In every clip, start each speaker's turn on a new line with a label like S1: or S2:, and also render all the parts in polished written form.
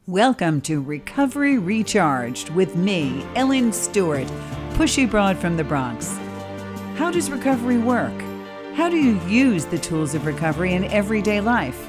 S1: Welcome to Recovery Recharged with me, Ellen Stewart, Pushy Broad from the Bronx. How does recovery work? How do you use the tools of recovery in everyday life?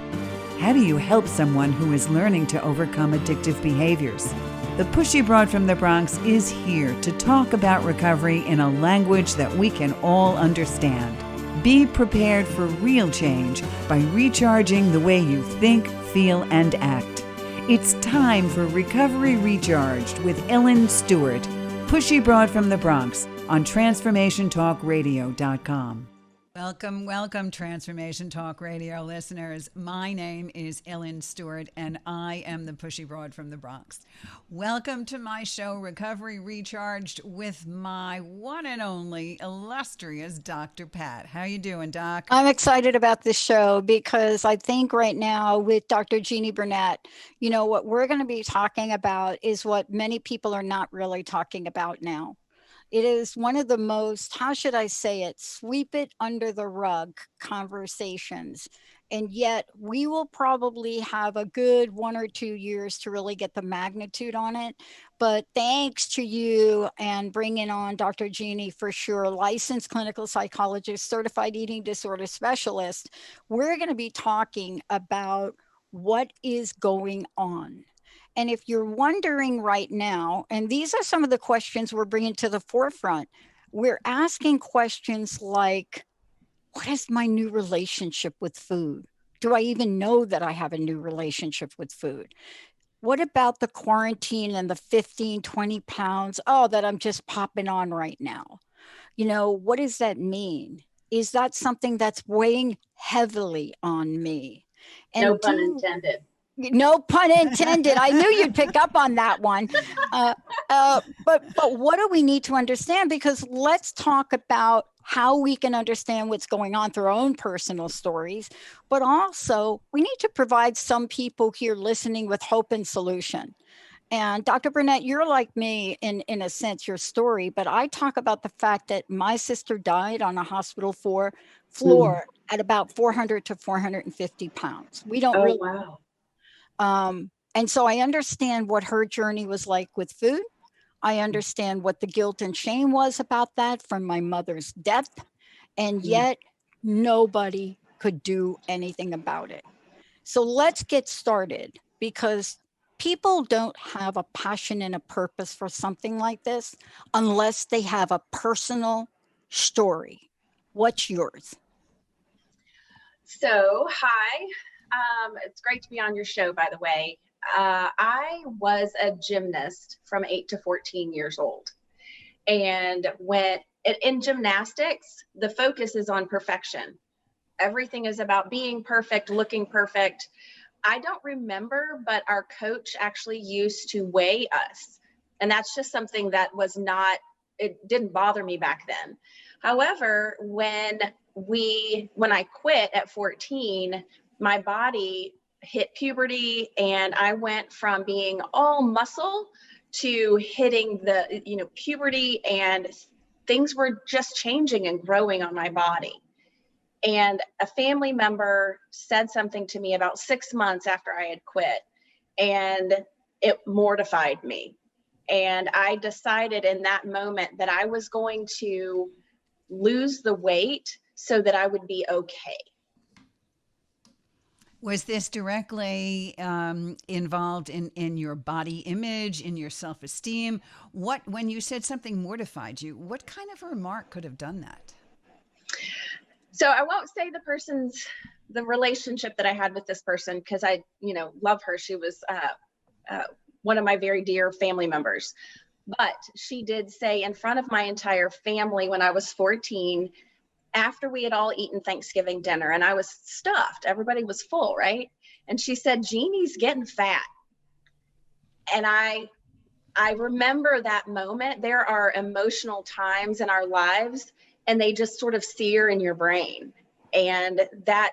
S1: How do you help someone who is learning to overcome addictive behaviors? The Pushy Broad from the Bronx is here to talk about recovery in a language that we can all understand. Be prepared for real change by recharging the way you think, feel, and act. It's time for Recovery Recharged with Ellen Stewart, Pushy Broad from the Bronx on TransformationTalkRadio.com. Welcome, Transformation Talk Radio listeners. My name is Ellen Stewart, and I am the Pushy Broad from the Bronx. Welcome to my show, Recovery Recharged, with my one and only illustrious Dr. Pat. How you doing, Doc?
S2: I'm excited about this show because I think right now with Dr. Genie Burnett, what we're going to be talking about is what many people are not really talking about now. It is one of the most, how should I say it, sweep it under the rug conversations. And yet we will probably have a good 1 or 2 years to really get the magnitude on it. But thanks to you and bringing on Dr. Genie, for sure, licensed clinical psychologist, certified eating disorder specialist, we're going to be talking about what is going on. And if you're wondering right now, and these are some of the questions we're bringing to the forefront, we're asking questions like, what is my new relationship with food? Do I even know that I have a new relationship with food? What about the quarantine and the 15, 20 pounds, that I'm just popping on right now? What does that mean? Is that something that's weighing heavily on me?
S3: And no pun intended.
S2: No pun intended. I knew you'd pick up on that one. But what do we need to understand? Because let's talk about how we can understand what's going on through our own personal stories. But also, we need to provide some people here listening with hope and solution. And Dr. Burnett, you're like me in a sense, your story, but I talk about the fact that my sister died on a hospital floor at about 400 to 450 pounds. We don't really.
S3: Wow.
S2: And so I understand what her journey was like with food. I understand what the guilt and shame was about that from my mother's death. And yet nobody could do anything about it. So let's get started, because people don't have a passion and a purpose for something like this unless they have a personal story. What's yours?
S3: So, hi. It's great to be on your show, by the way. I was a gymnast from 8 to 14 years old. And in gymnastics, the focus is on perfection. Everything is about being perfect, looking perfect. I don't remember, but our coach actually used to weigh us. And that's just something that it didn't bother me back then. However, when I quit at 14, my body hit puberty, and I went from being all muscle to hitting the, puberty, and things were just changing and growing on my body. And a family member said something to me about 6 months after I had quit, and it mortified me. And I decided in that moment that I was going to lose the weight so that I would be okay.
S1: Was this directly involved in your body image, in your self-esteem? When you said something mortified you, what kind of remark could have done that?
S3: So I won't say the relationship that I had with this person, because I, love her. She was one of my very dear family members. But she did say in front of my entire family when I was 14, after we had all eaten Thanksgiving dinner and I was stuffed, everybody was full, right? And she said, Jeannie's getting fat. And I remember that moment. There are emotional times in our lives, and they just sort of sear in your brain. And that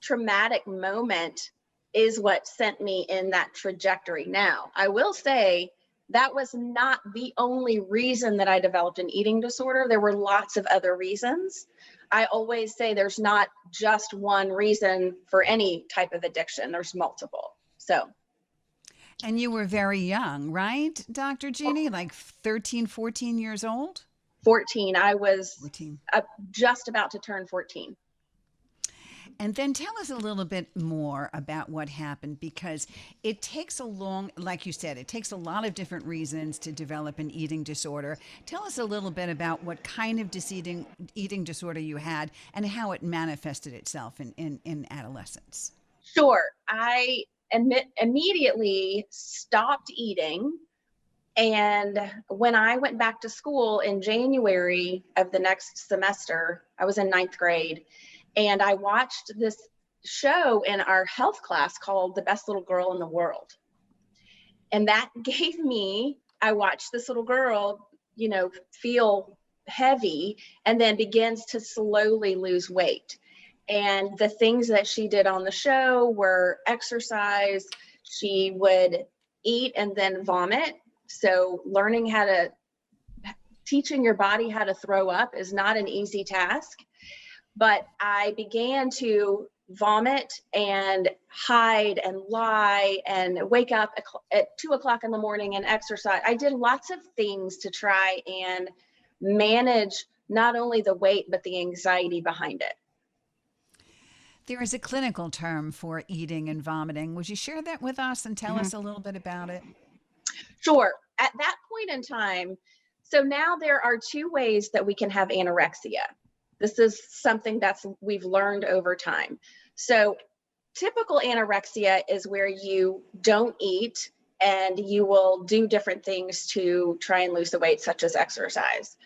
S3: traumatic moment is what sent me in that trajectory. Now, I will say that was not the only reason that I developed an eating disorder. There were lots of other reasons. I always say there's not just one reason for any type of addiction, there's multiple. So.
S1: And you were very young, right, Dr. Jeannie? Like 13, 14 years old?
S3: 14. I was
S1: 14.
S3: Just about to turn 14.
S1: And then tell us a little bit more about what happened, because it takes like you said, it takes a lot of different reasons to develop an eating disorder. Tell us a little bit about what kind of eating disorder you had and how it manifested itself in adolescence.
S3: Sure. I immediately stopped eating. And when I went back to school in January of the next semester, I was in 9th grade. And I watched this show in our health class called The Best Little Girl in the World. And that gave me, I watched this little girl, feel heavy and then begins to slowly lose weight. And the things that she did on the show were exercise. She would eat and then vomit. So teaching your body how to throw up is not an easy task. But I began to vomit and hide and lie and wake up at 2 o'clock in the morning and exercise. I did lots of things to try and manage not only the weight, but the anxiety behind it.
S1: There is a clinical term for eating and vomiting. Would you share that with us and tell us a little bit about it?
S3: Sure. At that point in time, so now there are 2 ways that we can have anorexia. This is something we've learned over time. So typical anorexia is where you don't eat and you will do different things to try and lose the weight, such as exercise.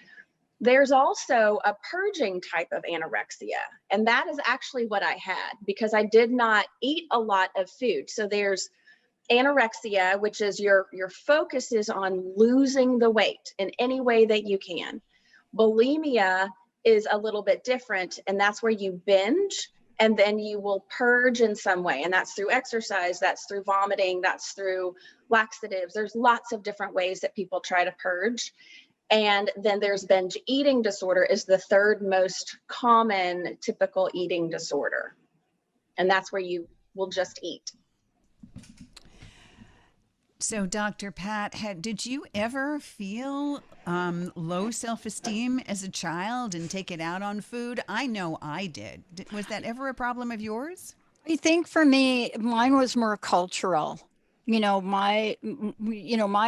S3: There's also a purging type of anorexia, and that is actually what I had because I did not eat a lot of food. So there's anorexia, which is your focus is on losing the weight in any way that you can. Bulimia is a little bit different, and that's where you binge and then you will purge in some way, and that's through exercise, that's through vomiting, that's through laxatives. There's lots of different ways that people try to purge. And then there's binge eating disorder is the third most common typical eating disorder, and that's where you will just eat.
S1: So, Dr. Pat, did you ever feel low self-esteem as a child and take it out on food? I know I did. Was that ever a problem of yours?
S2: I think for me, mine was more cultural. My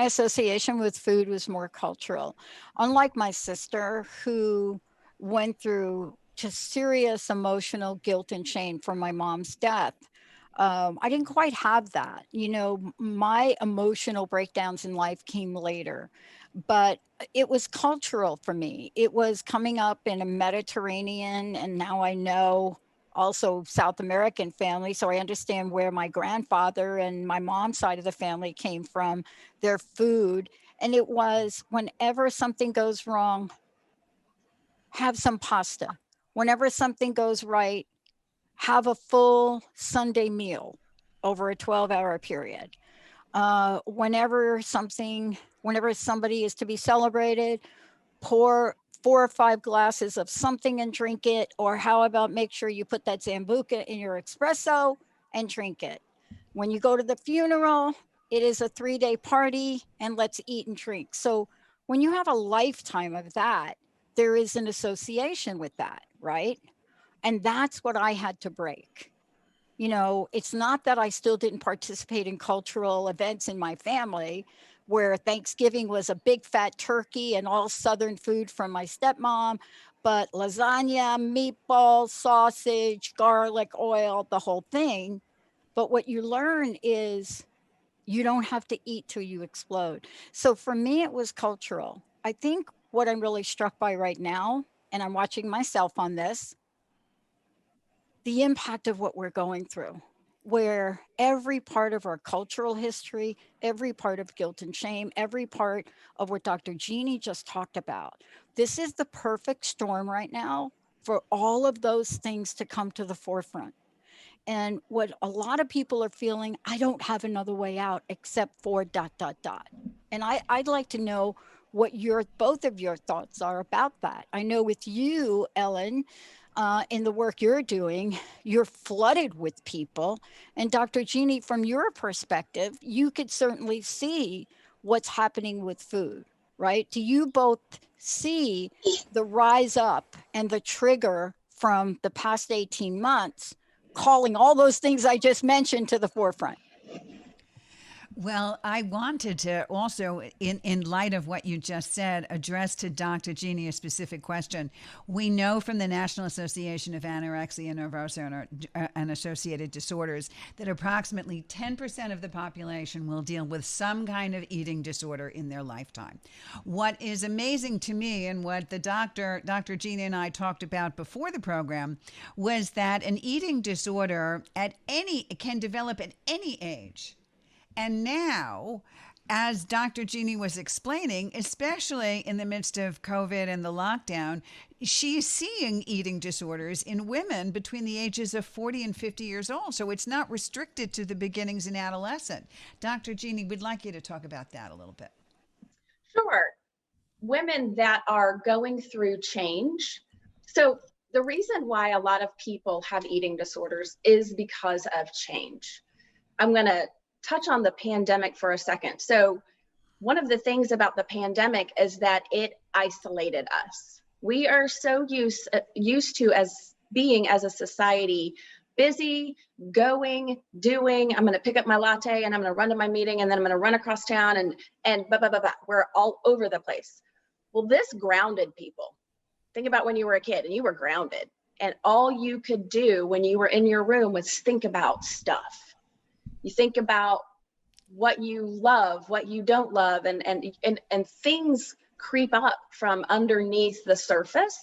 S2: association with food was more cultural. Unlike my sister, who went through just serious emotional guilt and shame from my mom's death, I didn't quite have that. My emotional breakdowns in life came later, but it was cultural for me. It was coming up in a Mediterranean, and now I know also South American family. So I understand where my grandfather and my mom's side of the family came from, their food. And it was whenever something goes wrong, have some pasta. Whenever something goes right, have a full Sunday meal over a 12-hour period. Whenever somebody is to be celebrated, pour 4 or 5 glasses of something and drink it. Or how about make sure you put that Sambuca in your espresso and drink it. When you go to the funeral, it is a 3-day party and let's eat and drink. So when you have a lifetime of that, there is an association with that, right? And that's what I had to break. It's not that I still didn't participate in cultural events in my family, where Thanksgiving was a big fat turkey and all Southern food from my stepmom, but lasagna, meatballs, sausage, garlic, oil, the whole thing. But what you learn is you don't have to eat till you explode. So for me, it was cultural. I think what I'm really struck by right now, and I'm watching myself on this, the impact of what we're going through, where every part of our cultural history, every part of guilt and shame, every part of what Dr. Jeannie just talked about, this is the perfect storm right now for all of those things to come to the forefront. And what a lot of people are feeling, I don't have another way out except for ... And I'd like to know what both of your thoughts are about that. I know with you, Ellen, in the work you're doing, you're flooded with people. And Dr. Genie, from your perspective, you could certainly see what's happening with food, right? Do you both see the rise up and the trigger from the past 18 months calling all those things I just mentioned to the forefront?
S1: Well, I wanted to also, in light of what you just said, address to Dr. Genie a specific question. We know from the National Association of Anorexia Nervosa and Associated Disorders that approximately 10% of the population will deal with some kind of eating disorder in their lifetime. What is amazing to me, and what the Dr. Genie and I talked about before the program, was that an eating disorder can develop at any age. And now, as Dr. Genie was explaining, especially in the midst of COVID and the lockdown, she's seeing eating disorders in women between the ages of 40 and 50 years old. So it's not restricted to the beginnings in adolescence. Dr. Genie, we'd like you to talk about that a little bit.
S3: Sure. Women that are going through change. So the reason why a lot of people have eating disorders is because of change. I'm going to touch on the pandemic for a second. So one of the things about the pandemic is that it isolated us. We are so used to as being as a society busy, going, doing. I'm going to pick up my latte and I'm going to run to my meeting and then I'm going to run across town and blah, blah, blah, blah. We're all over the place. Well, this grounded people. Think about when you were a kid and you were grounded and all you could do when you were in your room was think about stuff. You think about what you love, what you don't love, and things creep up from underneath the surface.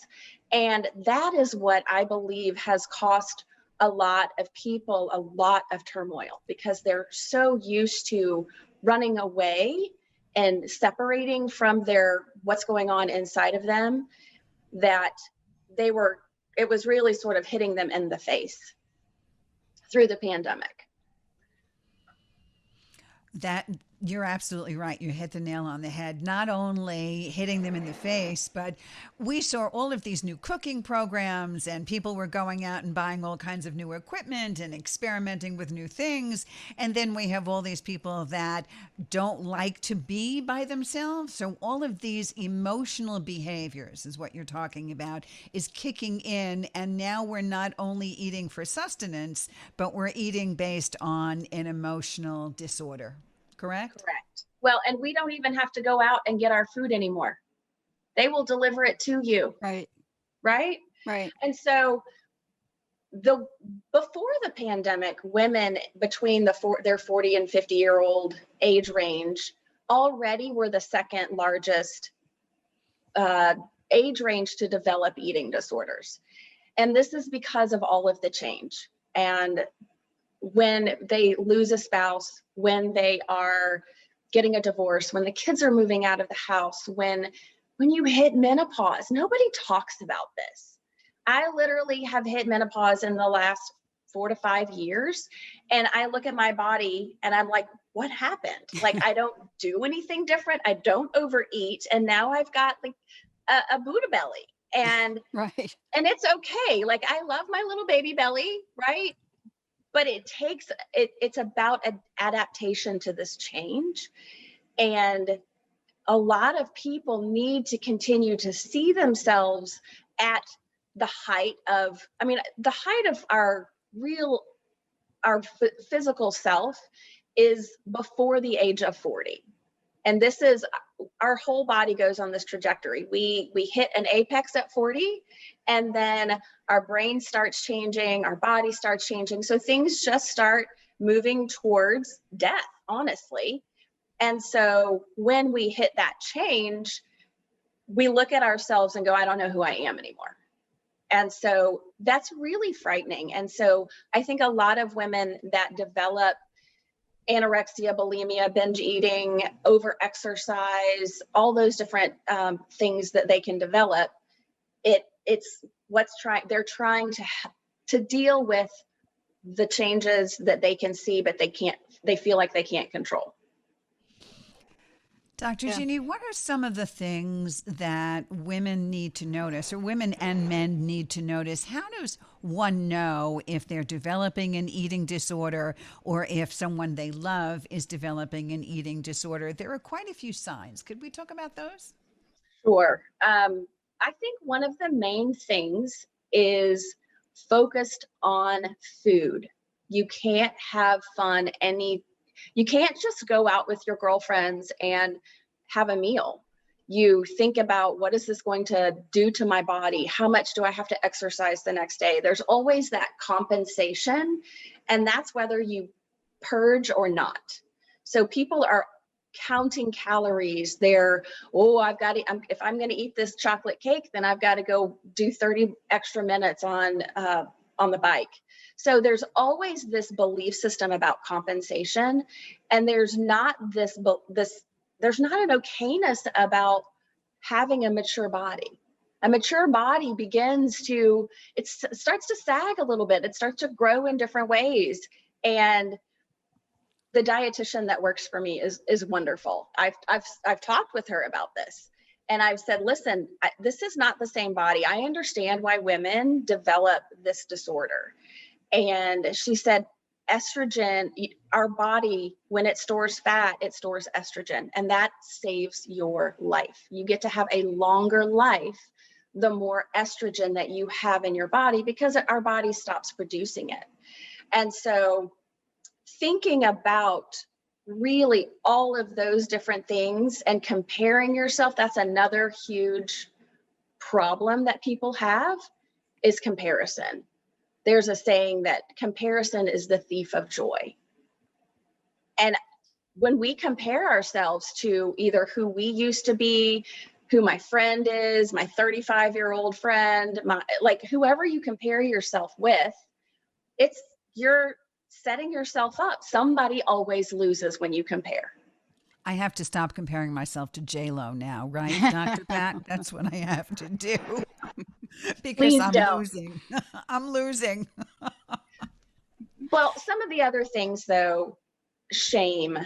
S3: And that is what I believe has cost a lot of people a lot of turmoil, because they're so used to running away and separating from what's going on inside of them, that it was really sort of hitting them in the face through the pandemic.
S1: That you're absolutely right. You hit the nail on the head. Not only hitting them in the face, but we saw all of these new cooking programs and people were going out and buying all kinds of new equipment and experimenting with new things. And then we have all these people that don't like to be by themselves. So all of these emotional behaviors is what you're talking about, is kicking in. And now we're not only eating for sustenance, but we're eating based on an emotional disorder. Correct?
S3: Correct. Well, and we don't even have to go out and get our food anymore. They will deliver it to you.
S2: Right.
S3: Right?
S2: Right.
S3: And so before the pandemic, women between their 40 and 50-year-old age range already were the second largest age range to develop eating disorders. And this is because of all of the change. And when they lose a spouse, when they are getting a divorce, when the kids are moving out of the house, when you hit menopause, nobody talks about this. I literally have hit menopause in the last 4 to 5 years. And I look at my body and I'm like, what happened? Like, I don't do anything different. I don't overeat. And now I've got like a Buddha belly. And
S2: Right.
S3: And it's okay. Like, I love my little baby belly, right? But it's about an adaptation to this change. And a lot of people need to continue to see themselves at the height of our physical self is before the age of 40. And this is, our whole body goes on this trajectory. We hit an apex at 40, and then our brain starts changing, our body starts changing. So things just start moving towards death, honestly. And so when we hit that change, we look at ourselves and go, I don't know who I am anymore. And so that's really frightening. And so I think a lot of women that develop anorexia, bulimia, binge eating, over exercise, all those different things that they can develop, they're trying to deal with the changes that they can see, but they feel like they can't control.
S1: Dr.
S2: Yeah.
S1: Genie, what are some of the things that women need to notice, or women and men need to notice? How does one know if they're developing an eating disorder or if someone they love is developing an eating disorder? There are quite a few signs. Could we talk about those?
S3: Sure. I think one of the main things is focused on food. You can't have fun you can't just go out with your girlfriends and have a meal. You think about, what is this going to do to my body? How much do I have to exercise the next day? There's always that compensation, and that's whether you purge or not. So people are counting calories. They're, if I'm going to eat this chocolate cake, then I've got to go do 30 extra minutes on the bike. So there's always this belief system about compensation, and there's not there's not an okayness about having a mature body. A mature body it starts to sag a little bit. It starts to grow in different ways. And the dietitian that works for me is wonderful. I've talked with her about this, and I've said, listen, this is not the same body. I understand why women develop this disorder. And she said, estrogen, our body, when it stores fat, it stores estrogen, and that saves your life. You get to have a longer life the more estrogen that you have in your body, because our body stops producing it. And so thinking about really all of those different things and comparing yourself, that's another huge problem that people have, is comparison. There's a saying that comparison is the thief of joy. And when we compare ourselves to either who we used to be, who my friend is, my 35-year-old friend, whoever you compare yourself with, you're setting yourself up. Somebody always loses when you compare.
S1: I have to stop comparing myself to J-Lo now, right, Dr. Pat? That's what I have to do. Because
S3: Please
S1: I'm
S3: don't.
S1: losing. I'm losing.
S3: Well, some of the other things, though, shame.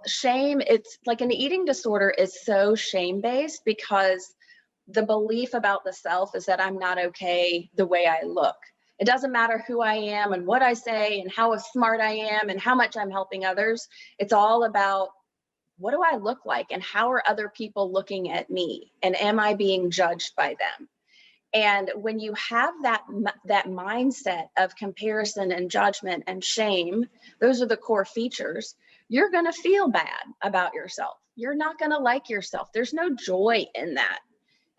S3: Shame, it's like an eating disorder is so shame-based, because the belief about the self is that I'm not okay the way I look. It doesn't matter who I am and what I say and how smart I am and how much I'm helping others. It's all about, what do I look like, and how are other people looking at me, and am I being judged by them? And when you have that mindset of comparison and judgment and shame, those are the core features, you're going to feel bad about yourself. You're not going to like yourself. There's no joy in that.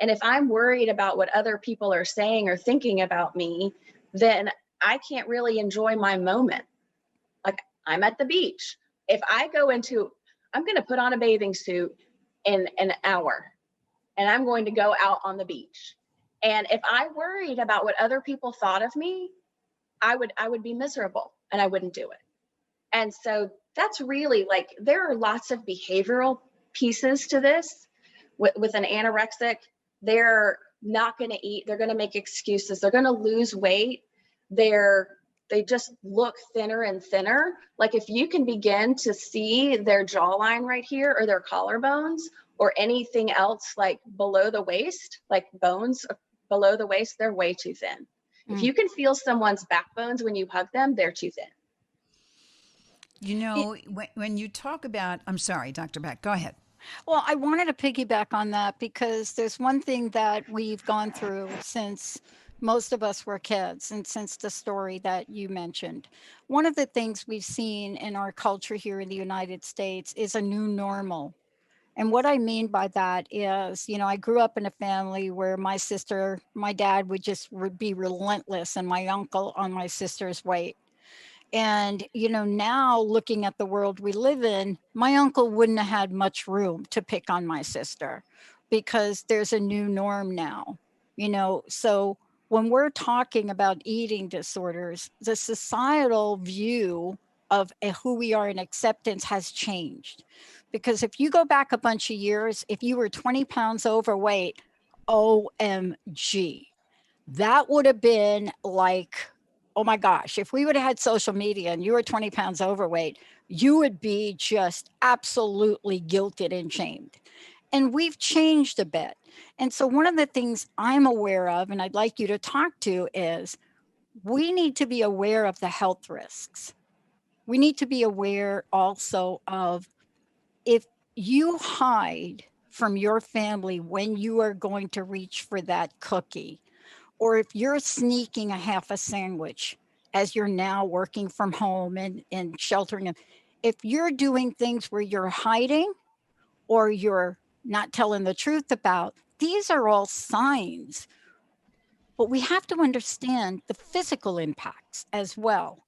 S3: And if I'm worried about what other people are saying or thinking about me, then I can't really enjoy my moment. Like, I'm at the beach. If I'm going to put on a bathing suit in an hour, and I'm going to go out on the beach. And if I worried about what other people thought of me, I would be miserable, and I wouldn't do it. And so that's really, there are lots of behavioral pieces to this. With an anorexic, they're not going to eat. They're going to make excuses. They're going to lose weight. They just look thinner and thinner. Like, if you can begin to see their jawline right here, or their collarbones, or anything else like below the waist, like bones below the waist, they're way too thin. If you can feel someone's backbones when you hug them, they're too thin.
S1: You know, when you talk about, I'm sorry, Dr. Beck, go ahead.
S2: Well, I wanted to piggyback on that, because there's one thing that we've gone through since most of us were kids, and since the story that you mentioned. One of the things we've seen in our culture here in the United States is a new normal. And what I mean by that is, I grew up in a family where my dad would just be relentless, and my uncle on my sister's weight. And, now looking at the world we live in, my uncle wouldn't have had much room to pick on my sister, because there's a new norm now, So when we're talking about eating disorders, the societal view of who we are in acceptance has changed. Because if you go back a bunch of years, if you were 20 pounds overweight, OMG, that would have been like oh my gosh, if we would have had social media and you were 20 pounds overweight, you would be just absolutely guilted and shamed. And we've changed a bit. And so one of the things I'm aware of, and I'd like you to talk to, is we need to be aware of the health risks. We need to be aware also of, if you hide from your family when you are going to reach for that cookie, or if you're sneaking a half a sandwich as you're now working from home and sheltering them, if you're doing things where you're hiding or you're not telling the truth about, these are all signs. But we have to understand the physical impacts as well.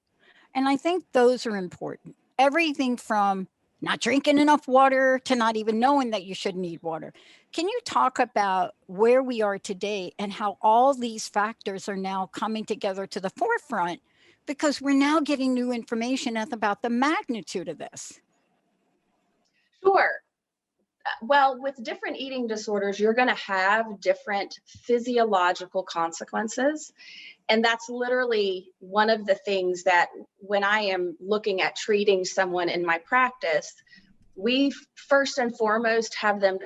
S2: And I think those are important. Everything from not drinking enough water to not even knowing that you should need water. Can you talk about where we are today and how all these factors are now coming together to the forefront, because we're now getting new information about the magnitude of this?
S3: Sure. Well, with different eating disorders, you're going to have different physiological consequences. And that's literally one of the things that when I am looking at treating someone in my practice, we first and foremost have them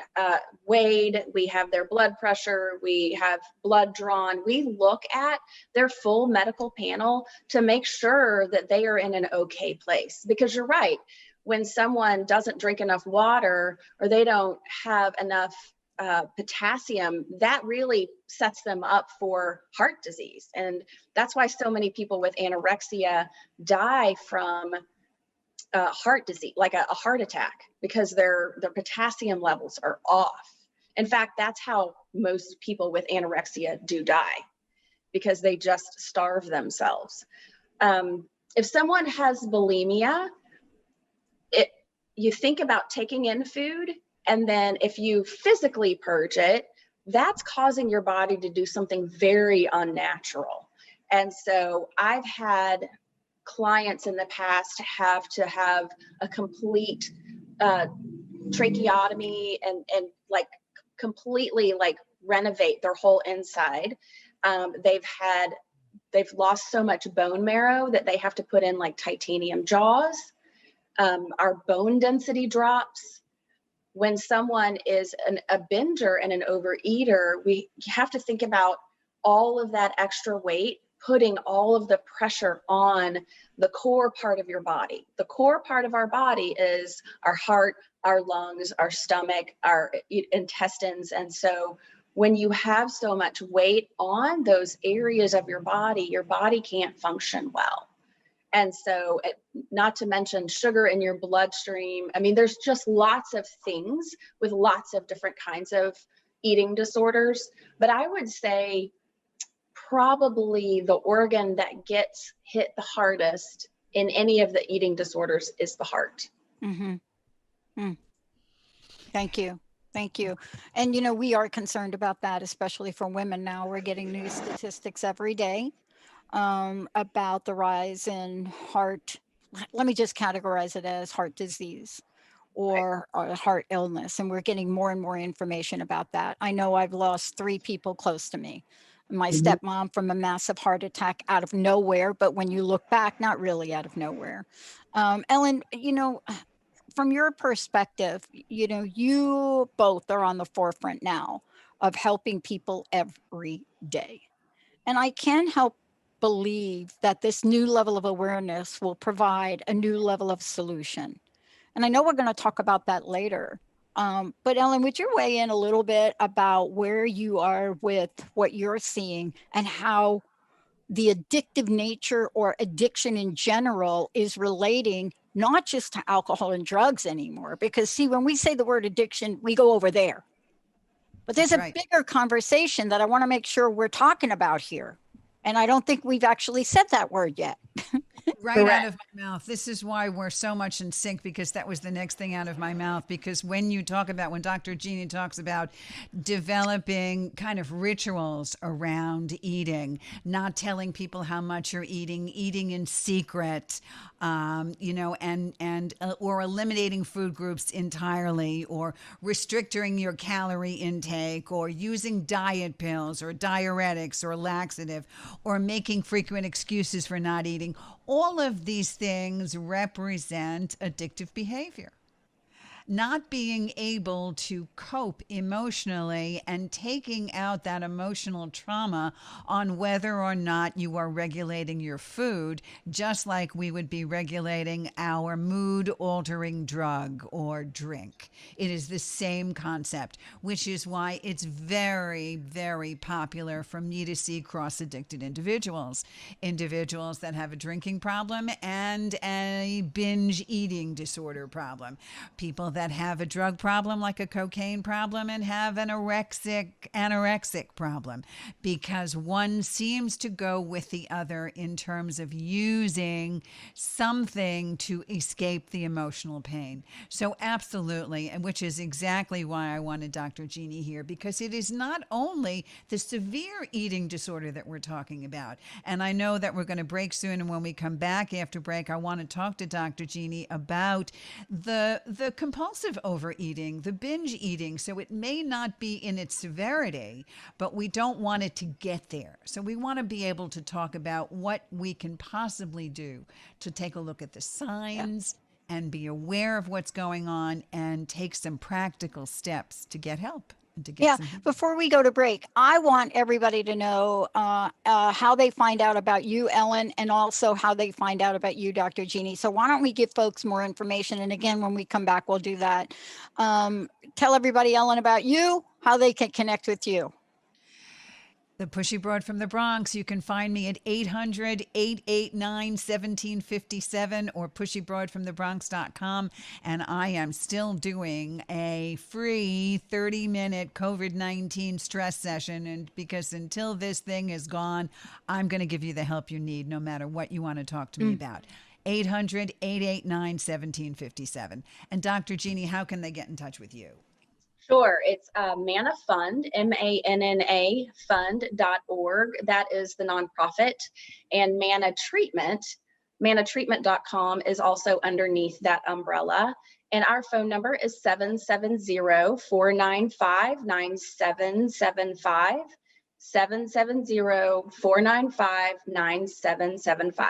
S3: weighed, we have their blood pressure, we have blood drawn. We look at their full medical panel to make sure that they are in an okay place. Because you're right, when someone doesn't drink enough water or they don't have enough potassium, that really sets them up for heart disease. And that's why so many people with anorexia die from heart disease, like a heart attack, because their potassium levels are off. In fact, that's how most people with anorexia do die, because they just starve themselves. If someone has bulimia, you think about taking in food, and then if you physically purge it, that's causing your body to do something very unnatural. And so I've had clients in the past have to have a complete tracheotomy and like completely like renovate their whole inside. They've lost so much bone marrow that they have to put in like titanium jaws. Our bone density drops. When someone is a binger and an overeater, we have to think about all of that extra weight, putting all of the pressure on the core part of your body. The core part of our body is our heart, our lungs, our stomach, our intestines. And so when you have so much weight on those areas of your body can't function well. And so, not to mention sugar in your bloodstream. I mean, there's just lots of things with lots of different kinds of eating disorders. But I would say probably the organ that gets hit the hardest in any of the eating disorders is the heart.
S2: Mm-hmm. Mm. Thank you. Thank you. And, we are concerned about that, especially for women now. We're getting new statistics every day about the rise in heart. Let me just categorize it as heart disease or heart illness. And we're getting more and more information about that. I know I've lost 3 people close to me. My stepmom from a massive heart attack out of nowhere, but when you look back, not really out of nowhere. Ellen, from your perspective, you both are on the forefront now of helping people every day. And I can't help believe that this new level of awareness will provide a new level of solution. And I know we're going to talk about that later. But Ellen, would you weigh in a little bit about where you are with what you're seeing and how the addictive nature or addiction in general is relating not just to alcohol and drugs anymore? Because see, when we say the word addiction, we go over there. But there's a bigger conversation that I want to make sure we're talking about here. And I don't think we've actually said that word yet.
S1: Right out of my mouth. This is why we're so much in sync, because that was the next thing out of my mouth. Because when Dr. Genie talks about developing kind of rituals around eating, not telling people how much you're eating in secret, or eliminating food groups entirely, or restricting your calorie intake, or using diet pills or diuretics or laxative, or making frequent excuses for not eating. All of these things represent addictive behavior. Not being able to cope emotionally and taking out that emotional trauma on whether or not you are regulating your food, just like we would be regulating our mood altering drug or drink. It is the same concept, which is why it's very, very popular for me to see cross addicted individuals that have a drinking problem and a binge eating disorder problem, people that have a drug problem like a cocaine problem and have an anorexic problem, because one seems to go with the other in terms of using something to escape the emotional pain. So absolutely, and which is exactly why I wanted Dr. Genie here, because it is not only the severe eating disorder that we're talking about. And I know that we're going to break soon, and when we come back after break, I want to talk to Dr. Genie about the compulsive overeating, the binge eating. So it may not be in its severity, but we don't want it to get there. So we want to be able to talk about what we can possibly do to take a look at the signs and be aware of what's going on and take some practical steps to get help.
S2: Before we go to break, I want everybody to know how they find out about you, Ellen, and also how they find out about you, Dr. Genie. So why don't we give folks more information? And again, when we come back, we'll do that. Tell everybody, Ellen, about you, how they can connect with you.
S1: The Pushy Broad from the Bronx. You can find me at 800-889-1757 or pushybroadfromthebronx.com. And I am still doing a free 30-minute COVID-19 stress session. And because until this thing is gone, I'm going to give you the help you need, no matter what you want to talk to me about. 800-889-1757. And Dr. Genie, how can they get in touch with you?
S3: Sure. It's Manna Fund, MANNA fund.org. That is the nonprofit. And Manna Treatment, mannatreatment.com is also underneath that umbrella. And our phone number is 770-495-9775, 770-495-9775.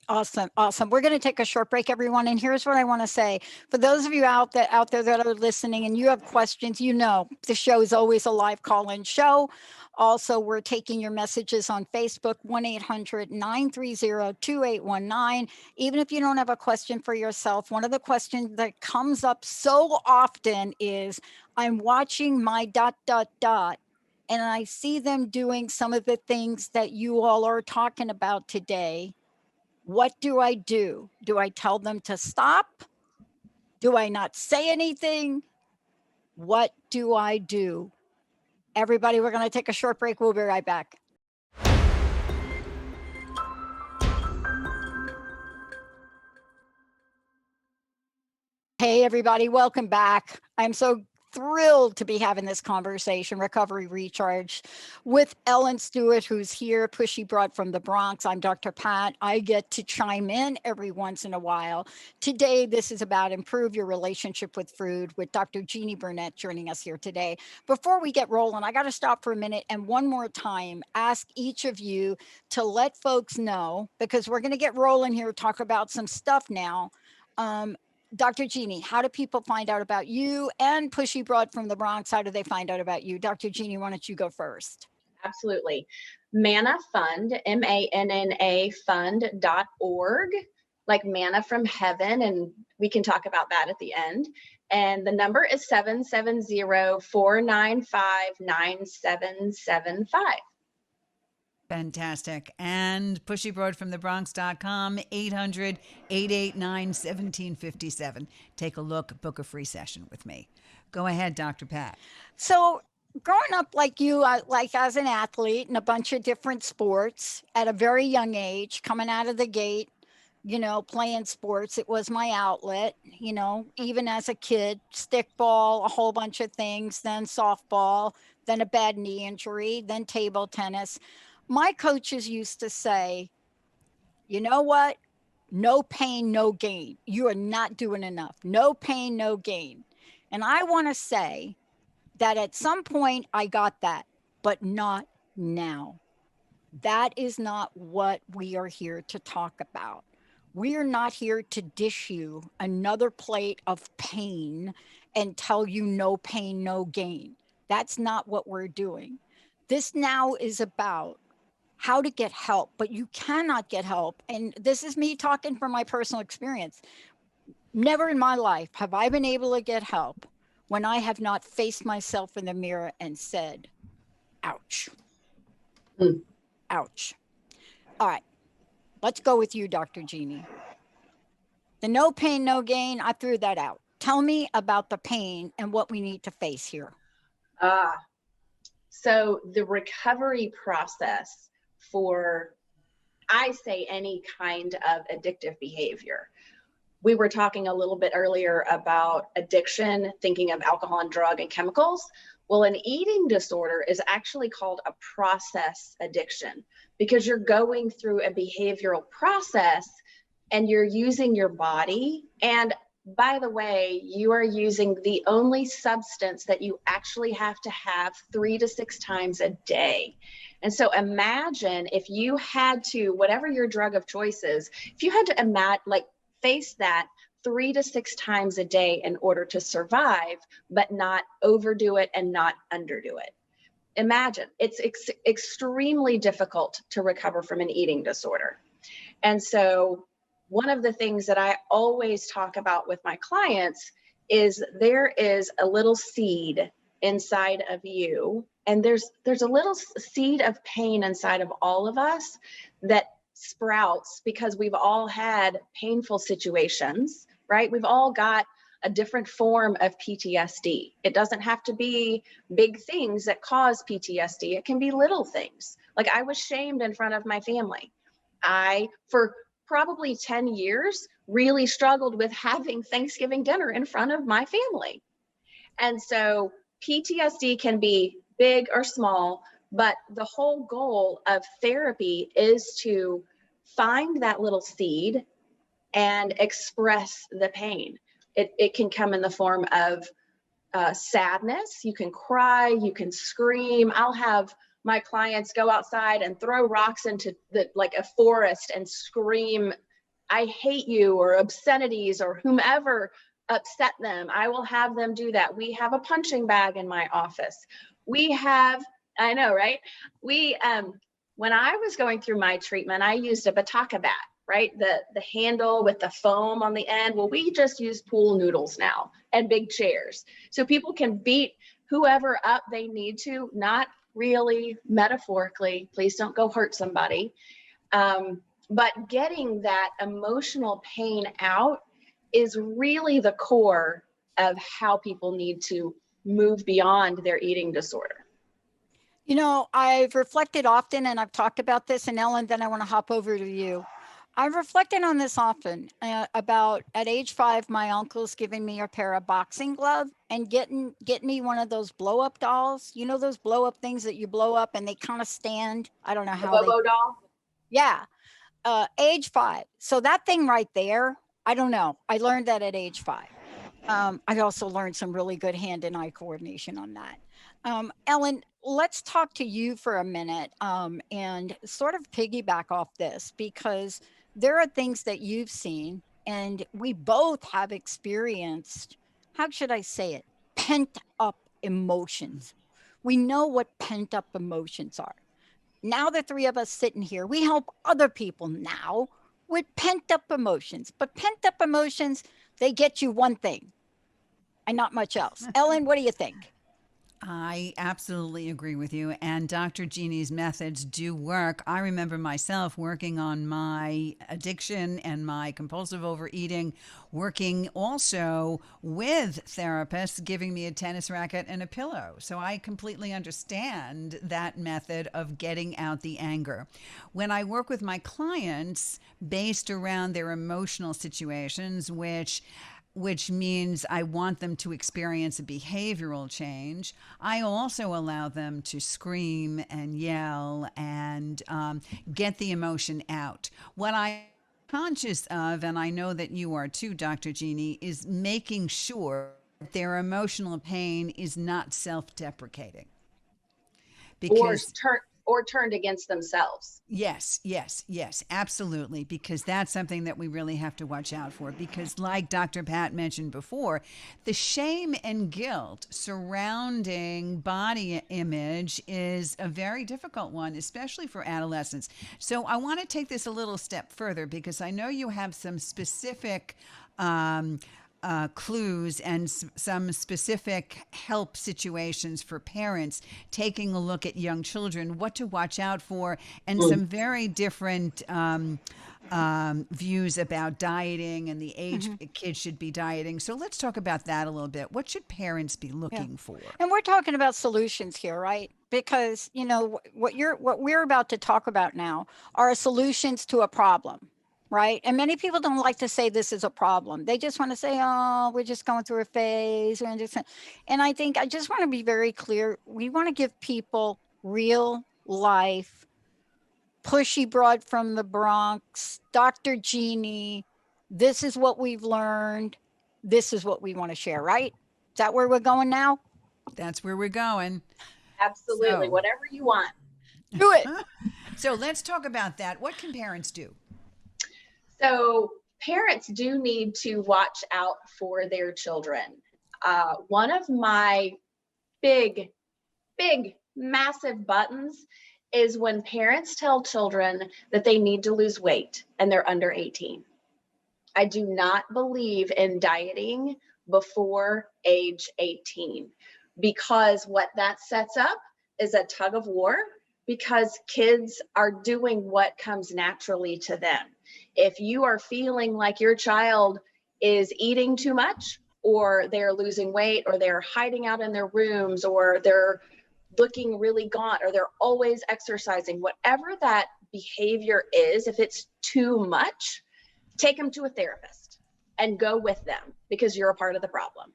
S2: Awesome. We're going to take a short break, everyone. And here's what I want to say. For those of you out there that are listening and you have questions, the show is always a live call-in show. Also, we're taking your messages on Facebook, 1-800-930-2819. Even if you don't have a question for yourself, one of the questions that comes up so often is, I'm watching my ... and I see them doing some of the things that you all are talking about today. What do I do? Do I tell them to stop? Do I not say anything? What do I do? Everybody, we're going to take a short break. We'll be right back. Hey, everybody, welcome back. I'm so thrilled to be having this conversation, Recovery Recharge, with Ellen Stewart, who's here, Pushy Broad from the Bronx. I'm Dr. Pat. I get to chime in every once in a while. Today, this is about improve your relationship with food with Dr. Genie Burnett joining us here today. Before we get rolling, I got to stop for a minute and one more time ask each of you to let folks know, because we're going to get rolling here, talk about some stuff now. Dr. Genie, how do people find out about you and Pushy Broad from the Bronx? How do they find out about you? Dr. Genie, why don't you go first?
S3: Absolutely. Manna Fund, MANNA fund.org, like manna from heaven. And we can talk about that at the end. And the number is 770-495-9775.
S1: Fantastic. And pushybroadfromthebronx.com, 800-889-1757. Take a look, book a free session with me. Go ahead, Dr. Pat.
S2: So growing up like you, like as an athlete in a bunch of different sports at a very young age, coming out of the gate, playing sports. It was my outlet, even as a kid, stickball, a whole bunch of things, then softball, then a bad knee injury, then table tennis. My coaches used to say, you know what? No pain, no gain. You are not doing enough. No pain, no gain. And I want to say that at some point I got that, but not now. That is not what we are here to talk about. We are not here to dish you another plate of pain and tell you no pain, no gain. That's not what we're doing. This now is about how to get help, but you cannot get help. And this is me talking from my personal experience. Never in my life have I been able to get help when I have not faced myself in the mirror and said, ouch,
S3: Mm.
S2: ouch. All right, let's go with you, Dr. Genie. The no pain, no gain, I threw that out. Tell me about the pain and what we need to face here.
S3: So the recovery process for, I say, any kind of addictive behavior. We were talking a little bit earlier about addiction, thinking of alcohol and drug and chemicals. Well, an eating disorder is actually called a process addiction because you're going through a behavioral process and you're using your body. And by the way, you are using the only substance that you actually have to have 3 to 6 times a day. And so imagine if you had to, whatever your drug of choice is, if you had to face that 3 to 6 times a day in order to survive, but not overdo it and not underdo it. Imagine, it's extremely difficult to recover from an eating disorder. And so one of the things that I always talk about with my clients is there is a little seed inside of you, and there's a little seed of pain inside of all of us that sprouts because we've all had painful situations, right? We've all got a different form of PTSD. It doesn't have to be big things that cause PTSD. It can be little things. Like I was shamed in front of my family. I, for probably 10 years, really struggled with having Thanksgiving dinner in front of my family. And so PTSD can be big or small, but the whole goal of therapy is to find that little seed and express the pain. It can come in the form of sadness. You can cry, you can scream. I'll have my clients go outside and throw rocks into a forest and scream, I hate you, or obscenities, or whomever upset them. I will have them do that. We have a punching bag in my office. We have, I know, right? When I was going through my treatment, I used a bataka bat, right? The handle with the foam on the end. Well, we just use pool noodles now and big chairs. So people can beat whoever up they need to, not really metaphorically, please don't go hurt somebody. But getting that emotional pain out is really the core of how people need to move beyond their eating disorder.
S2: I've reflected often, and I've talked about this, and Ellen, then I want to hop over to you. I've reflected on this often about at age 5, my uncle's giving me a pair of boxing gloves and getting me one of those blow up dolls. You know, those blow up things that you blow up and they kind of stand. I don't know how
S3: the Bobo doll?
S2: Yeah. Age 5. So that thing right there, I don't know. I learned that at age 5. I also learned some really good hand and eye coordination on that. Ellen, let's talk to you for a minute and sort of piggyback off this, because there are things that you've seen and we both have experienced, how should I say it, pent up emotions. We know what pent up emotions are. Now the 3 of us sitting here, we help other people now with pent up emotions, but pent up emotions, they get you one thing and not much else. Ellen, what do you think?
S1: I absolutely agree with you. And Dr. Jeannie's methods do work. I remember myself working on my addiction and my compulsive overeating, working also with therapists giving me a tennis racket and a pillow. So I completely understand that method of getting out the anger. When I work with my clients based around their emotional situations, which means I want them to experience a behavioral change. I also allow them to scream and yell and get the emotion out. What I'm conscious of, and I know that you are too, Dr. Jeannie, is making sure that their emotional pain is not self-deprecating.
S3: or
S1: Because
S3: turn or turned against themselves.
S1: yes, yes, yes, absolutely. Because that's something that we really have to watch out for. Because, like Dr. Pat mentioned before, the shame and guilt surrounding body image is a very difficult one, especially for adolescents. So, I want to take this a little step further because I know you have some specific clues and some specific help situations for parents taking a look at young children, what to watch out for, and some very different views about dieting and the age kids should be dieting. So let's talk about that a little bit. What should parents be looking for?
S2: And we're talking about solutions here, right? Because what we're about to talk about now are solutions to a problem, right? And many people don't like to say this is a problem. They just want to say, "Oh, we're just going through a phase." And I think I just want to be very clear. We want to give people real life, Pushy broad from the Bronx, Dr. Genie. This is what we've learned. This is what we want to share, right? Is that where we're going now?
S1: That's where we're going.
S3: Absolutely,
S1: So,
S3: whatever you want.
S2: Do it.
S1: so let's talk about that. What can parents do?
S3: So parents do need to watch out for their children. One of my big, massive buttons is when parents tell children that they need to lose weight and they're under 18. I do not believe in dieting before age 18 because what that sets up is a tug of war because kids are doing what comes naturally to them. If you are feeling like your child is eating too much or they're losing weight or they're hiding out in their rooms or they're looking really gaunt or they're always exercising, whatever that behavior is, if it's too much, take them to a therapist and go with them because you're a part of the problem.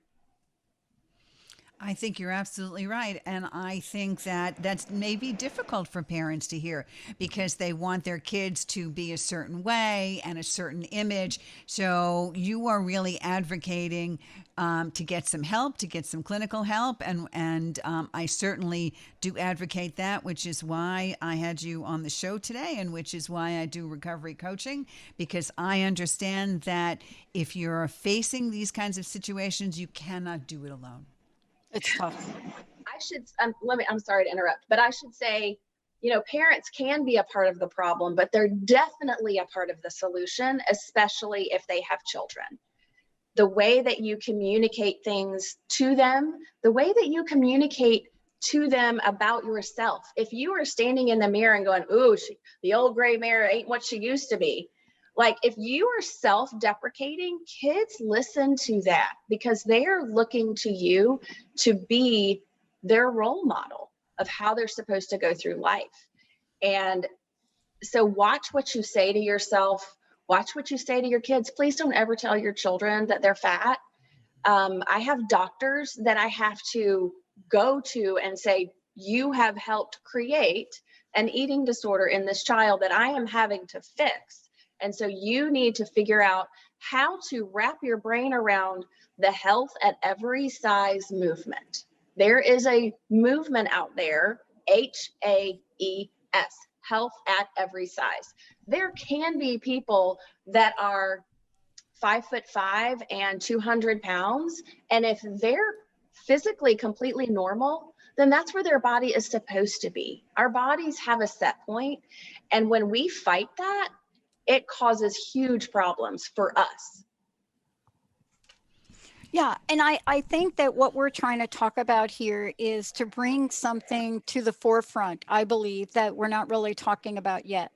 S1: I think you're absolutely right. And I think that that's maybe difficult for parents to hear because they want their kids to be a certain way and a certain image. So you are really advocating to get some help, to get some clinical help. And I certainly do advocate that, which is why I had you on the show today and which is why I do recovery coaching, because I understand that if you're facing these kinds of situations, you cannot do it alone.
S2: It's tough.
S3: I'm sorry to interrupt, but I should say, parents can be a part of the problem, but they're definitely a part of the solution, especially if they have children. The way that you communicate things to them, the way that you communicate to them about yourself. If you are standing in the mirror and going, "Ooh, the old gray mare ain't what she used to be." Like if you are self-deprecating, kids listen to that because they are looking to you to be their role model of how they're supposed to go through life. And so watch what you say to yourself, watch what you say to your kids. Please don't ever tell your children that they're fat. I have doctors that I have to go to and say, you have helped create an eating disorder in this child that I am having to fix. And so you need to figure out how to wrap your brain around the health at every size movement. There is a movement out there, HAES, health at every size. There can be people that are 5'5" and 200 pounds. And if they're physically completely normal, then that's where their body is supposed to be. Our bodies have a set point. And when we fight that, it causes huge problems for us.
S2: Yeah, and I think that what we're trying to talk about here is to bring something to the forefront, I believe, that we're not really talking about yet.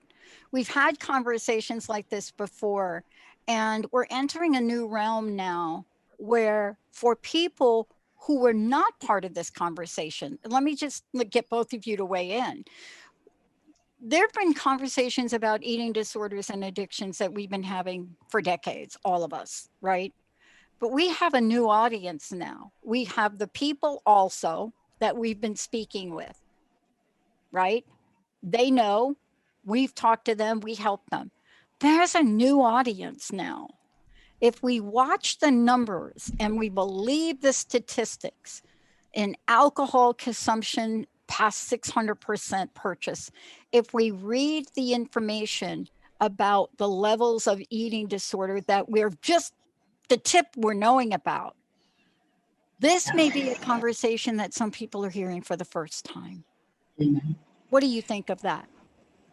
S2: We've had conversations like this before, and we're entering a new realm now where for people who were not part of this conversation, let me just get both of you to weigh in. There have been conversations about eating disorders and addictions that we've been having for decades, all of us, right? But we have a new audience now. We have the people also that we've been speaking with, right? They know, we've talked to them, we help them. There's a new audience now. If we watch the numbers and we believe the statistics in alcohol consumption past 600% purchase, if we read the information about the levels of eating disorder that we're just the tip we're knowing about, this may be a conversation that some people are hearing for the first time. What do you think of that?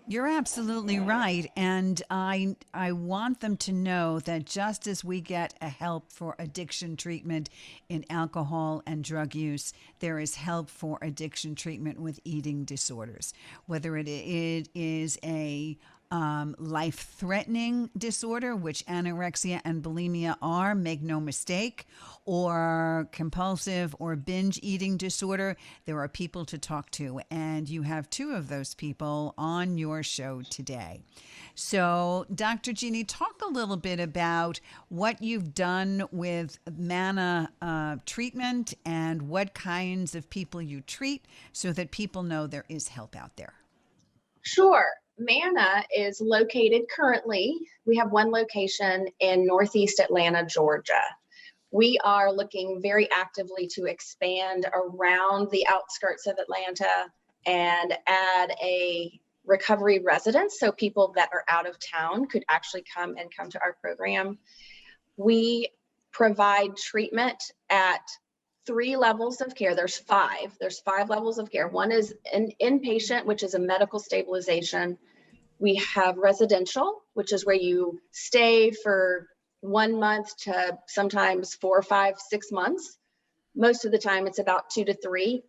S1: You're absolutely right. And I want them to know that just as we get a help for addiction treatment in alcohol and drug use, there is help for addiction treatment with eating disorders, whether it is a life-threatening disorder, which anorexia and bulimia are, make no mistake, or compulsive or binge eating disorder. There are people to talk to, and you have two of those people on your show today. So, Dr. Genie, talk a little bit about what you've done with Manna Treatment and what kinds of people you treat so that people know there is help out there.
S3: Sure. Manna is located currently, we have one location in Northeast Atlanta, Georgia. We are looking very actively to expand around the outskirts of Atlanta and add a recovery residence, so people that are out of town could actually come to our program. We provide treatment at 3 levels of care. There's 5 levels of care. One is an inpatient, which is a medical stabilization. We have residential, which is where you stay for 1 month to sometimes 4, 5, 6 months. Most of the time it's about 2 to 3.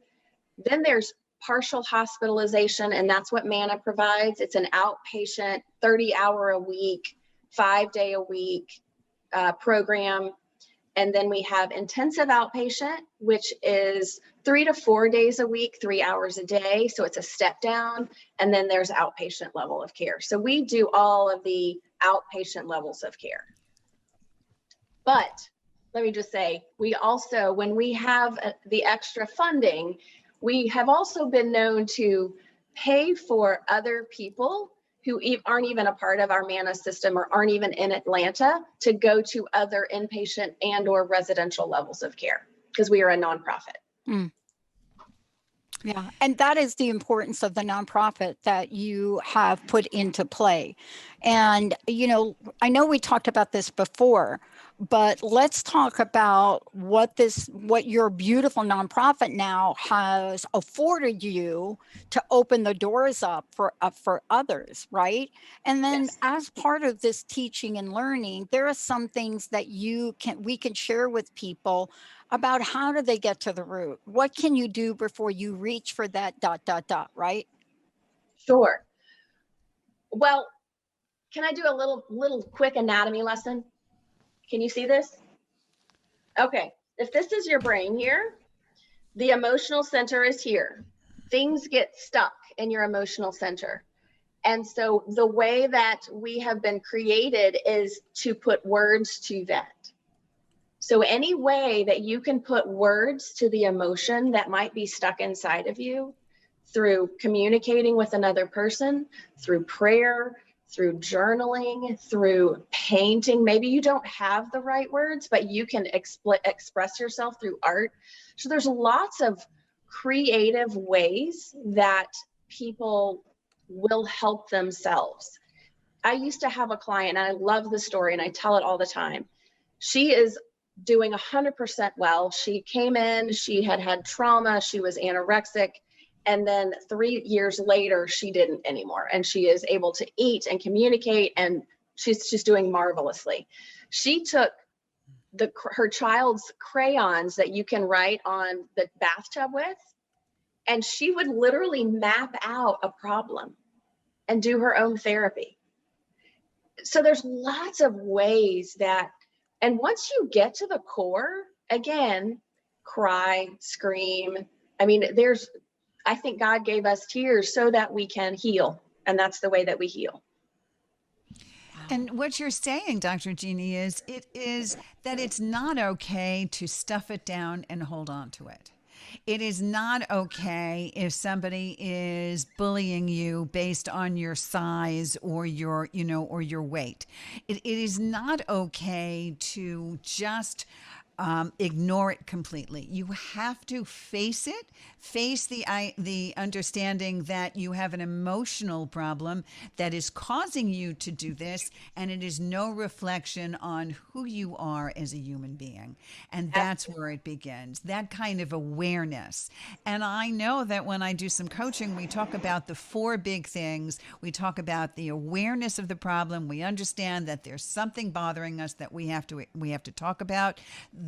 S3: Then there's partial hospitalization, and that's what Manna provides. It's an outpatient, 30-hour a week, 5-day a week program. And then we have intensive outpatient, which is 3 to 4 days a week, 3 hours a day. So it's a step down. And then there's outpatient level of care. So we do all of the outpatient levels of care. But let me just say, we also, when we have the extra funding, we have also been known to pay for other people who aren't even a part of our Manna system or aren't even in Atlanta to go to other inpatient and or residential levels of care, because we are a nonprofit.
S2: Mm. Yeah, and that is the importance of the nonprofit that you have put into play. And, you know, I know we talked about this before, but let's talk about what your beautiful nonprofit now has afforded you to open the doors up for others, right? And then
S3: Yes.
S2: as part of this teaching and learning, there are some things that we can share with people about how do they get to the root? What can you do before you reach for that ... right?
S3: Sure. Well, can I do a little quick anatomy lesson? Can you see this? Okay, if this is your brain here, the emotional center is here. Things get stuck in your emotional center. And so the way that we have been created is to put words to that. So any way that you can put words to the emotion that might be stuck inside of you, through communicating with another person, through prayer, through journaling, through painting. Maybe you don't have the right words, but you can express yourself through art. So there's lots of creative ways that people will help themselves. I used to have a client, and I love the story, and I tell it all the time. She is doing 100% well. She came in, she had trauma, she was anorexic, and then 3 years later, she didn't anymore. And she is able to eat and communicate, and she's doing marvelously. She took her child's crayons that you can write on the bathtub with, and she would literally map out a problem and do her own therapy. So there's lots of ways that, and once you get to the core, again, cry, scream. I mean, I think God gave us tears so that we can heal. And that's the way that we heal.
S1: And what you're saying, Dr. Genie, is that it's not okay to stuff it down and hold on to it. It is not okay if somebody is bullying you based on your size or your, or your weight. It is not okay to just ignore it completely. You have to face it, face the understanding that you have an emotional problem that is causing you to do this, and it is no reflection on who you are as a human being. And that's where it begins, that kind of awareness. And I know that when I do some coaching, we talk about the 4 big things. We talk about the awareness of the problem. We understand that there's something bothering us that we have to talk about.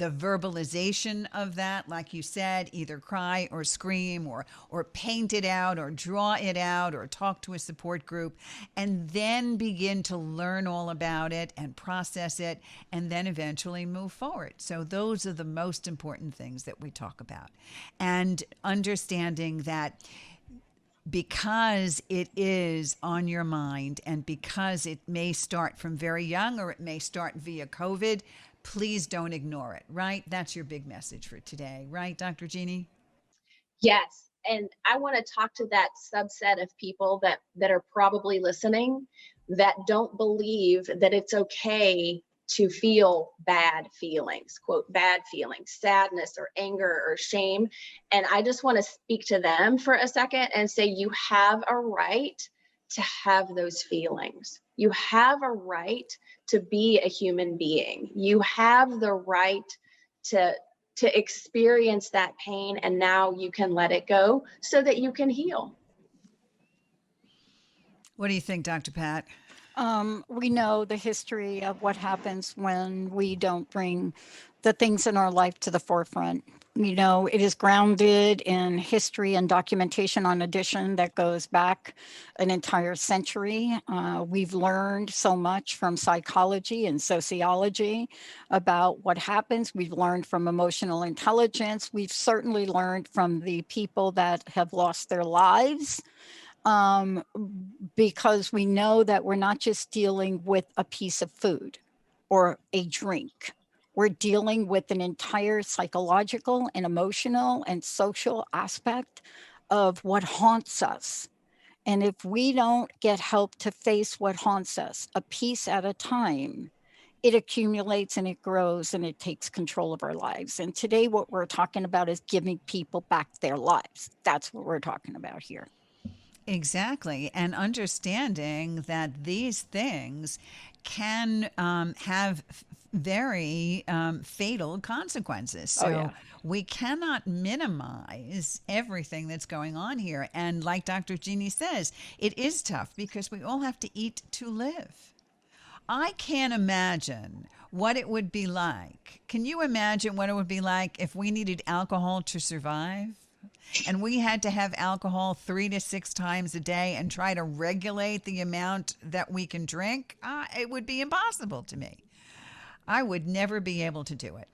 S1: The verbalization of that, like you said, either cry or scream or paint it out or draw it out or talk to a support group, and then begin to learn all about it and process it, and then eventually move forward. So those are the most important things that we talk about. And understanding that because it is on your mind and because it may start from very young or it may start via COVID, please don't ignore it, right? That's your big message for today, right, Dr. Genie?
S3: Yes. And I want to talk to that subset of people that are probably listening that don't believe that it's okay to feel bad feelings, quote, bad feelings, sadness or anger or shame. And I just want to speak to them for a second and say, you have a right to have those feelings. You have a right to be a human being. You have the right to experience that pain, and now you can let it go so that you can heal.
S1: What do you think, Dr. Pat?
S2: We know the history of what happens when we don't bring the things in our life to the forefront. It is grounded in history and documentation on addiction that goes back an entire century. We've learned so much from psychology and sociology about what happens. We've learned from emotional intelligence. We've certainly learned from the people that have lost their lives, because we know that we're not just dealing with a piece of food or a drink. We're dealing with an entire psychological and emotional and social aspect of what haunts us. And if we don't get help to face what haunts us a piece at a time, it accumulates and it grows and it takes control of our lives. And today what we're talking about is giving people back their lives. That's what we're talking about here.
S1: Exactly. And understanding that these things can have very fatal consequences. So we cannot minimize everything that's going on here. And like Dr. Genie says, it is tough because we all have to eat to live. I can't imagine what it would be like. Can you imagine what it would be like if we needed alcohol to survive? And we had to have alcohol 3 to 6 times a day and try to regulate the amount that we can drink? It would be impossible to me. I would never be able to do it.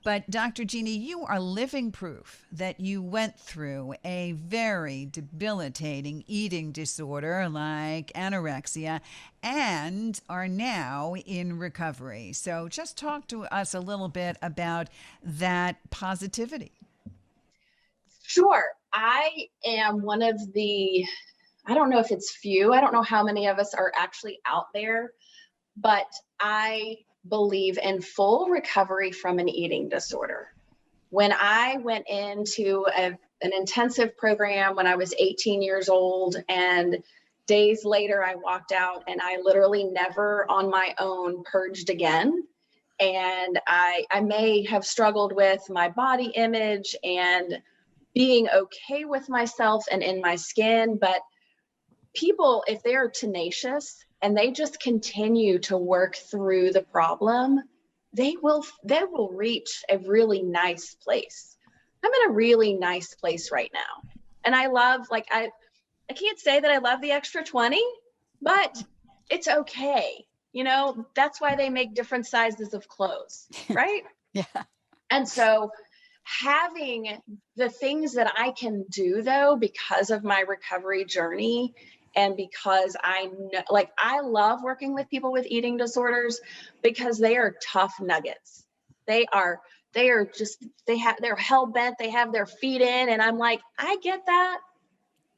S1: But Dr. Genie, you are living proof that you went through a very debilitating eating disorder like anorexia and are now in recovery. So just talk to us a little bit about that positivity.
S3: Sure. I am one of the, I don't know if it's few, I don't know how many of us are actually out there, but I believe in full recovery from an eating disorder. When I went into an intensive program when I was 18 years old, and days later I walked out and I literally never on my own purged again. And I may have struggled with my body image and being okay with myself and in my skin, but people, if they're tenacious and they just continue to work through the problem, they will reach a really nice place. I'm in a really nice place right now. And I love, like, I can't say that I love the extra 20, but it's okay. You know, that's why they make different sizes of clothes, right?
S2: Yeah.
S3: And so having the things that I can do, though, because of my recovery journey, and because I know, like, I love working with people with eating disorders because they are tough nuggets. They're hell bent, they have their feet in, and I'm like, I get that,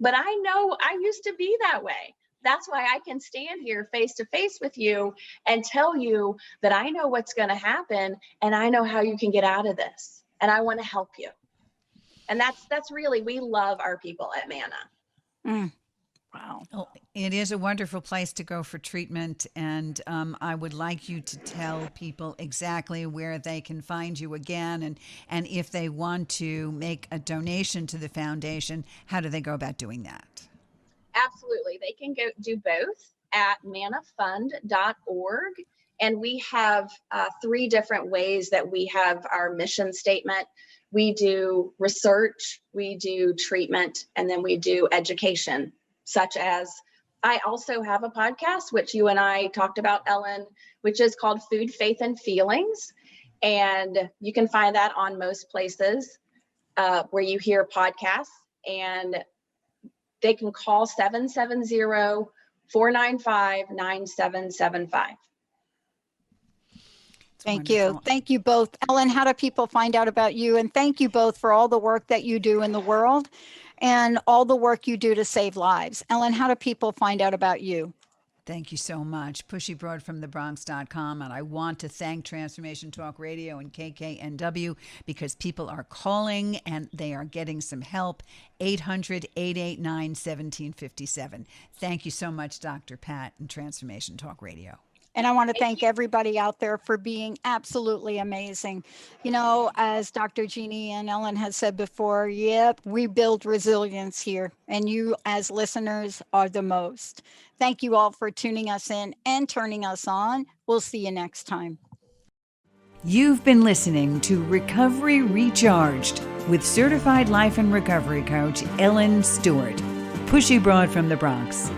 S3: but I know I used to be that way. That's why I can stand here face to face with you and tell you that I know what's going to happen and I know how you can get out of this. And I want to help you. And that's really, we love our people at Manna.
S2: Mm. Wow.
S1: Well, it is a wonderful place to go for treatment. And I would like you to tell people exactly where they can find you again. And if they want to make a donation to the foundation, how do they go about doing that?
S3: Absolutely. They can go do both at mannafund.org. And we have 3 different ways that we have our mission statement. We do research, we do treatment, and then we do education, such as I also have a podcast, which you and I talked about, Ellen, which is called Food, Faith, and Feelings. And you can find that on most places where you hear podcasts. And they can call 770-495-9775.
S2: Thank
S1: Wonderful.
S2: you. Thank you both. Ellen, how do people find out about you? And thank you both for all the work that you do in the world and all the work you do to save lives. Ellen, how do people find out about you?
S1: Thank you so much. PushyBroadFromTheBronx.com. And I want to thank Transformation Talk Radio and KKNW because people are calling and they are getting some help. 800-889-1757. Thank you so much, Dr. Pat and Transformation Talk Radio.
S2: And I want to thank everybody out there for being absolutely amazing. You know, as Dr. Genie and Ellen has said before, yep, we build resilience here. And you as listeners are the most. Thank you all for tuning us in and turning us on. We'll see you next time.
S1: You've been listening to Recovery Recharged with certified life and recovery coach Ellen Stewart, Pushy Broad from the Bronx.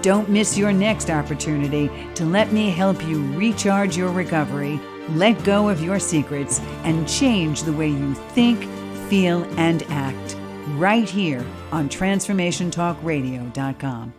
S1: Don't miss your next opportunity to let me help you recharge your recovery, let go of your secrets, and change the way you think, feel, and act right here on TransformationTalkRadio.com.